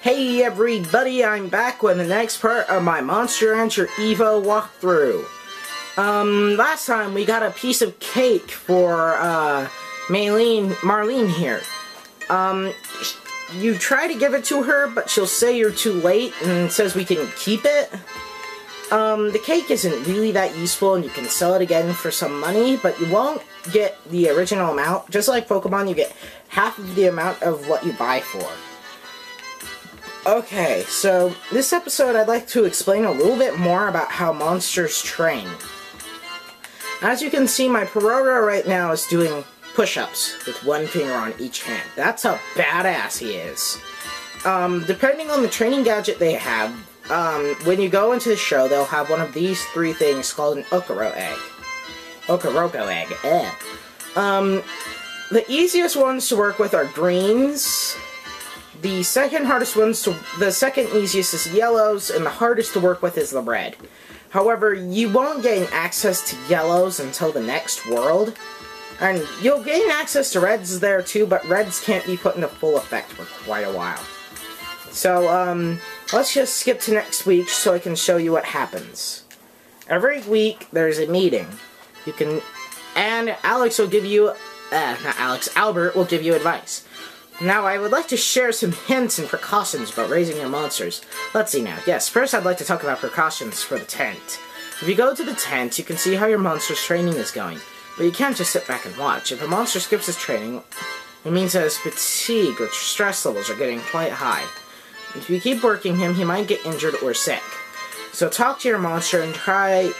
Hey everybody, I'm back with the next part of my Monster Rancher EVO walkthrough. Last time we got a piece of cake for, Marlene here. You try to give it to her, but she'll say you're too late and says we can keep it. The cake isn't really that useful and you can sell it again for some money, but you won't get the original amount. Just like Pokemon, you get half of the amount of what you buy for. Okay, so this episode I'd like to explain a little bit more about how monsters train. As you can see, my Perora right now is doing push-ups with one finger on each hand. That's how badass he is. Depending on the training gadget they have, when you go into the show, they'll have one of these three things called an Okaroko egg. The easiest ones to work with are greens. The second easiest is yellows, and the hardest to work with is the red. However, you won't gain access to yellows until the next world. And you'll gain access to reds there too, but reds can't be put into full effect for quite a while. So, let's just skip to next week so I can show you what happens. Every week, there's a meeting. And Alex will give you, Albert will give you advice. Now, I would like to share some hints and precautions about raising your monsters. Let's see now. Yes, first I'd like to talk about precautions for the tent. If you go to the tent, you can see how your monster's training is going. But you can't just sit back and watch. If a monster skips his training, it means that his fatigue or stress levels are getting quite high. If you keep working him, he might get injured or sick. So talk to your monster and try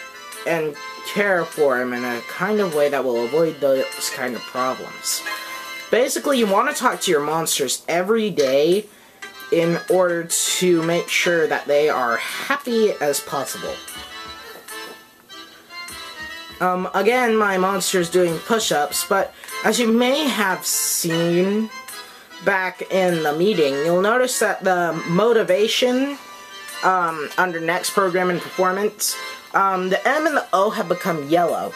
and care for him in a kind of way that will avoid those kind of problems. Basically, you want to talk to your monsters every day in order to make sure that they are happy as possible. Again, my monster's doing push-ups, but as you may have seen back in the meeting, you'll notice that the motivation under next program and performance, the M and the O have become yellow.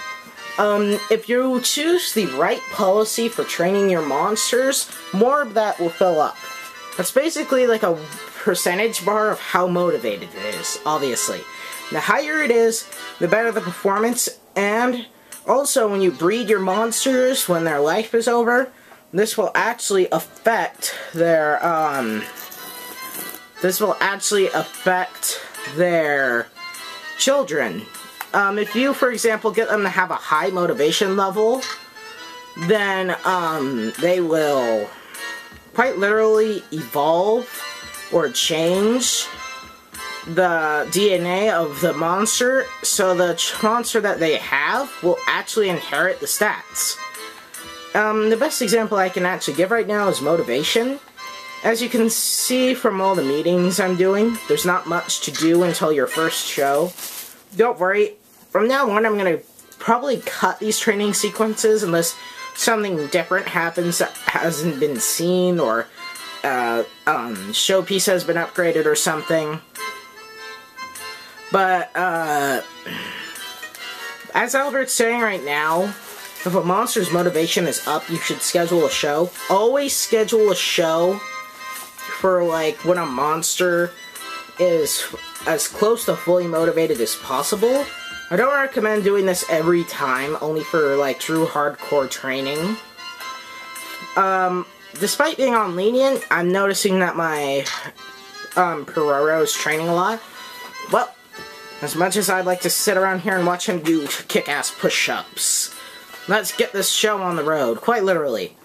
If you choose the right policy for training your monsters, more of that will fill up. That's basically like a percentage bar of how motivated it is, obviously. The higher it is, the better the performance, and also when you breed your monsters when their life is over, this will actually affect their, children. If you, for example, get them to have a high motivation level, then, they will quite literally evolve or change the DNA of the monster, so the monster that they have will actually inherit the stats. The best example I can actually give right now is motivation. As you can see from all the meetings I'm doing, there's not much to do until your first show. Don't worry, from now on I'm going to probably cut these training sequences unless something different happens that hasn't been seen, or showpiece has been upgraded or something. But, as Albert's saying right now, if a monster's motivation is up, you should schedule a show. Always schedule a show for, like, when a monster is as close to fully motivated as possible. I don't recommend doing this every time, only for, like, true hardcore training. Despite being on lenient, I'm noticing that my, Perora is training a lot. Well, as much as I'd like to sit around here and watch him do kick-ass push-ups, let's get this show on the road, quite literally.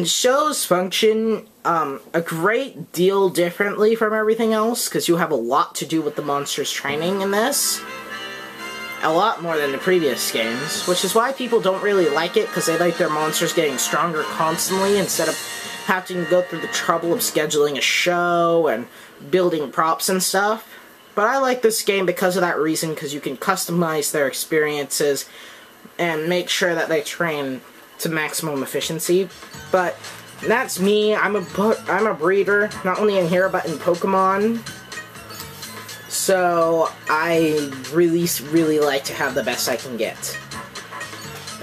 Shows function a great deal differently from everything else, because you have a lot to do with the monster's training in this. A lot more than the previous games, which is why people don't really like it, because they like their monsters getting stronger constantly instead of having to go through the trouble of scheduling a show and building props and stuff. But I like this game because of that reason, because you can customize their experiences and make sure that they train to maximum efficiency. But that's me. I'm a breeder, not only in here but in Pokemon. So I really like to have the best I can get.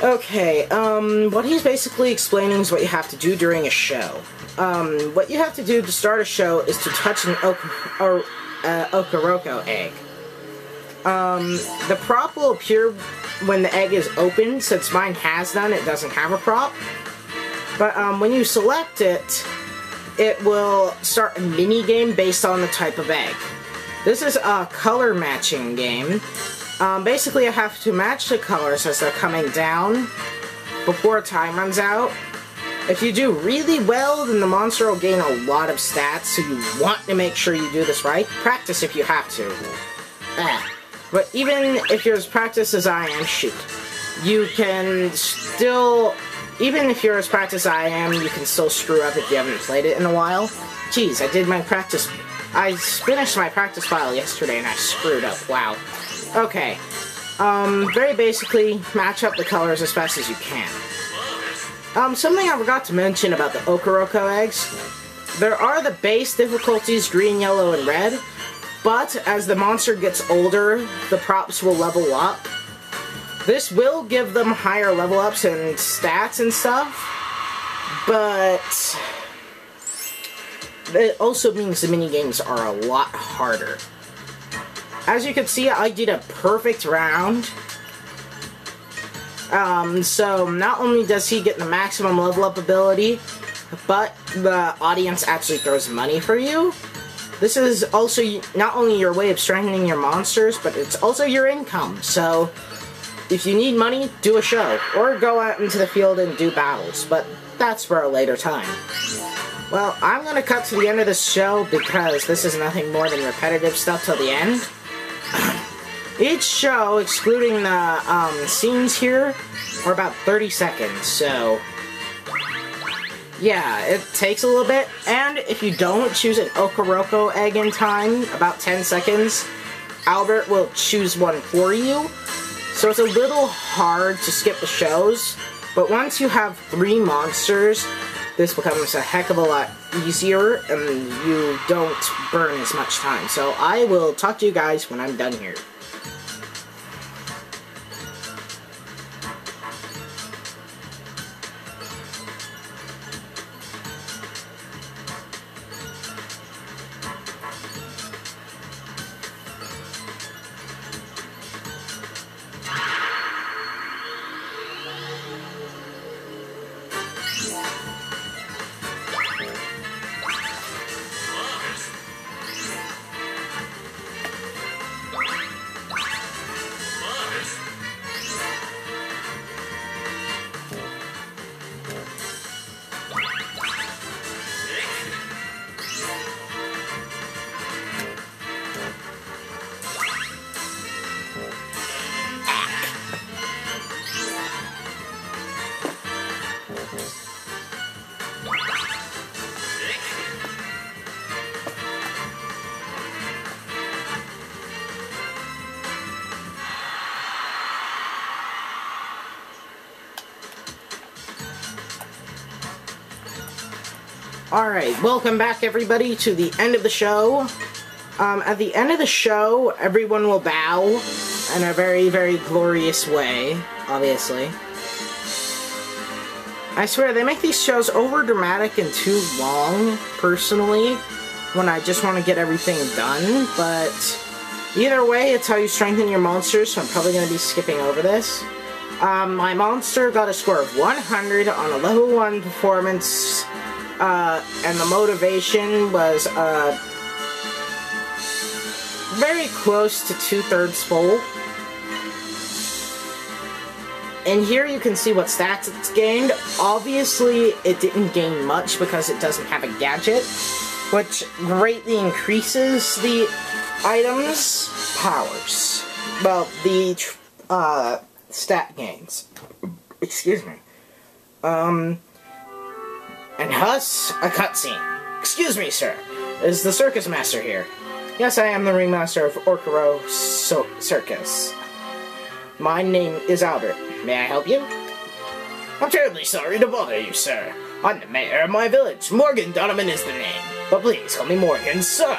Okay, what he's basically explaining is what you have to do during a show. What you have to do to start a show is to touch an Okaroko egg. The prop will appear when the egg is open. Since mine has none, it doesn't have a prop. But when you select it, it will start a mini-game based on the type of egg. This is a color matching game. Basically, I have to match the colors as they're coming down before time runs out. If you do really well, then the monster will gain a lot of stats, so you want to make sure you do this right. Practice if you have to. But even if you're as practiced as I am, shoot. You can still... Even if you're as practiced as I am, you can still screw up if you haven't played it in a while. Jeez, I did my practice... I finished my practice file yesterday and I screwed up. Wow. Okay. Very basically, match up the colors as fast as you can. Something I forgot to mention about the Okaroko eggs. There are the base difficulties, green, yellow, and red. But as the monster gets older, the props will level up. This will give them higher level ups and stats and stuff. But it also means the minigames are a lot harder. As you can see, I did a perfect round. So not only does he get the maximum level up ability, but the audience actually throws money for you. This is also not only your way of strengthening your monsters, but it's also your income. So if you need money, do a show, or go out into the field and do battles, but that's for a later time. Well, I'm gonna cut to the end of this show because this is nothing more than repetitive stuff till the end. Each show, excluding the scenes here, are about 30 seconds, so yeah, it takes a little bit. And if you don't choose an Okaroko egg in time, about 10 seconds, Albert will choose one for you. So it's a little hard to skip the shows, but once you have 3 monsters, this becomes a heck of a lot easier, and you don't burn as much time. So I will talk to you guys when I'm done here. Alright, welcome back everybody to the end of the show. At the end of the show, everyone will bow in a very, very glorious way, obviously. I swear, they make these shows over-dramatic and too long, personally, when I just want to get everything done, but either way, it's how you strengthen your monsters, so I'm probably going to be skipping over this. My monster got a score of 100 on a level 1 performance, and the motivation was very close to 2/3 full. And here you can see what stats it's gained. Obviously, it didn't gain much because it doesn't have a gadget, which greatly increases the item's powers. Well, the stat gains. Excuse me. And thus, a cutscene. Excuse me, sir. Is the circus master here? Yes, I am the ringmaster of Orkaro Circus. My name is Albert. May I help you? I'm terribly sorry to bother you, sir. I'm the mayor of my village. Morgan Donovan is the name. But please call me Morgan, sir.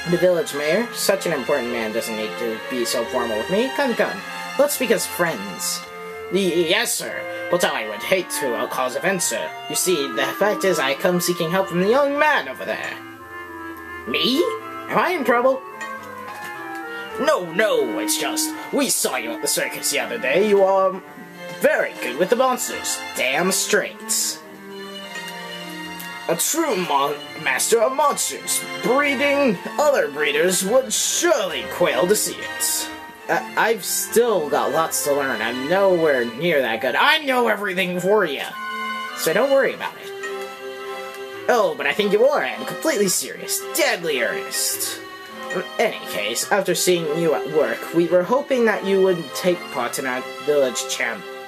The village mayor? Such an important man doesn't need to be so formal with me. Come, come. Let's speak as friends. Yes, sir. But I would hate to cause offense, sir. You see, the fact is I come seeking help from the young man over there. Me? Am I in trouble? No, it's just, we saw you at the circus the other day. You are very good with the monsters. Damn straight. A true master of monsters. Breeding other breeders would surely quail to see it. I've still got lots to learn. I'm nowhere near that good. I know everything for you. So don't worry about it. Oh, but I think you are. I'm completely serious. Deadly earnest. In any case, after seeing you at work, we were hoping that you would take part in our village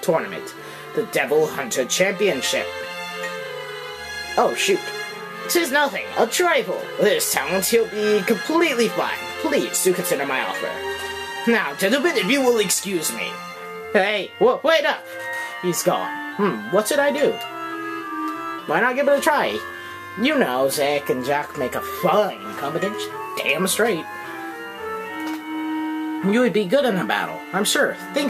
tournament, the Devil Hunter Championship. Oh, shoot. 'Tis nothing, a trifle. This talent he'll be completely fine. Please do consider my offer. Now, gentlemen, if you will excuse me. Hey, wait up! He's gone. What should I do? Why not give it a try? You know, Zack and Jack make a fine combination. Damn straight. You would be good in a battle, I'm sure. Think